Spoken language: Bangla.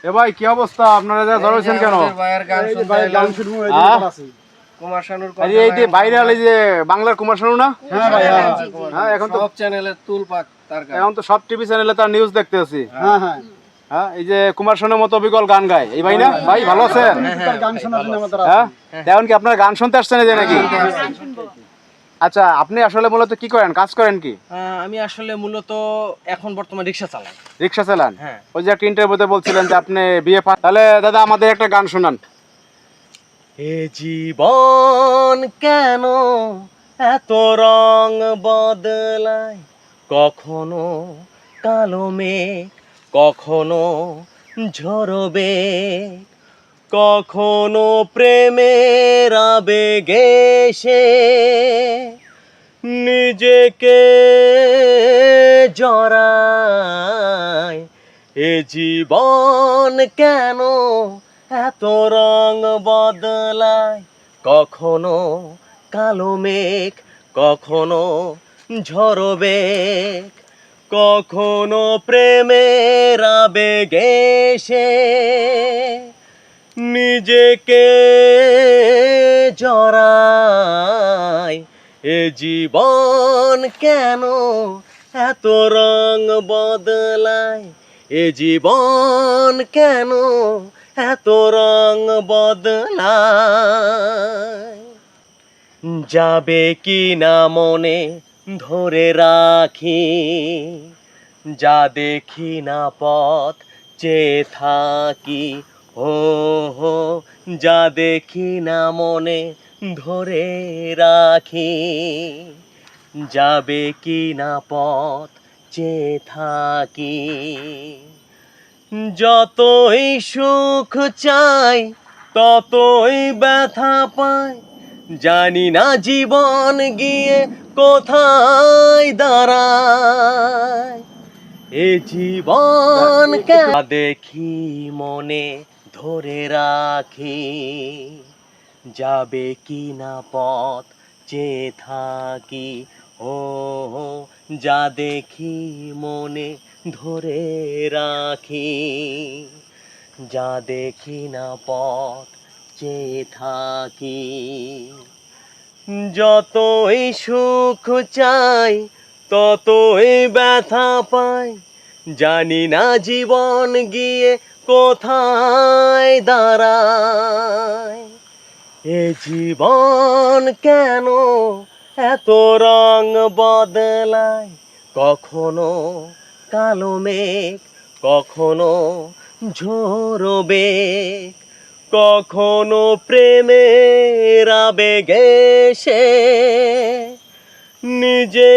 এ ভাই কি অবস্থা, আপনারা যা জড়াইছেন কেন? ভাইয়ের গান এই যে শুনতে ভাই গান এলাম। শুনবো এই হ্যাঁ? জন্য আছি। কুমার শানুর এই যে এই যে ভাইরাল এই যে বাংলার কুমার শানু না? হ্যাঁ ভাই হ্যাঁ হ্যাঁ, এখন তো সব চ্যানেলে তুলপাক তার গান। এখন তো সব টিভি চ্যানেলে তার নিউজ দেখতে আছি। হ্যাঁ হ্যাঁ হ্যাঁ, এই যে কুমার শানুর মতো বিকল গান গায় এই ভাই না? ভাই ভালো আছেন? তার গান শোনার জন্য আমাদের হ্যাঁ, এখন কি আপনারা গান শুনতে আসছেন এই যে নাকি? আচ্ছা, আপনি আসলে মূলত কি করেন, কাজ করেন কি? আমি আসলে মূলত এখন বর্তমানে রিক্সা চালাই। রিক্সা চালান? হ্যাঁ। ওই যে একটা ইন্টারভিউতে বলছিলেন যে আপনি বিয়ে তাহলে দাদা আমাদের একটা গান শোনান। এ জীবন কেন এত রং বদলায়, কখনো কালো মেঘ, কখনো ঝরবে, কখনো প্রেমের আবেগে সে নিজেকে জড়ায়। এ জীবন কেন এত রং বদলায়, কখনো কালো মেঘ, কখনো ঝরবে, কখনো প্রেমের আবেগে সে নিজেকে জড়ায়। এ জীবন কেন এত রং বদলায়, এ জীবন কেন এত রং বদলায়। যাবে কি না মনে ধরে রাখি, যা দেখি না পথ চেয়ে থাকি। ও হো, যা দেখি না মনে ধরে রাখি, যাবে কি না পথ চেয়ে থাকি। যতই সুখ চাই ততই ব্যথা পাই, জানি না জীবন গিয়ে কোথায় দাঁড়ায়। এ জীবন কেন দেখি মনে ধরে রাখি, যাবে কি না পথ চেয়ে থাকি। ও যা দেখি মনে ধরে রাখি, যা দেখি না পথ চেয়ে থাকি। যতই সুখ চাই ততই ব্যথা পাই, জানি না জীবন গিয়ে কোথায় দাঁড়ায়। এ জীবন কেন এত রং বদলায়, কখনো কালো মেঘ, কখনো ঝরবে, কখনো প্রেমের আবেগে সে নিজে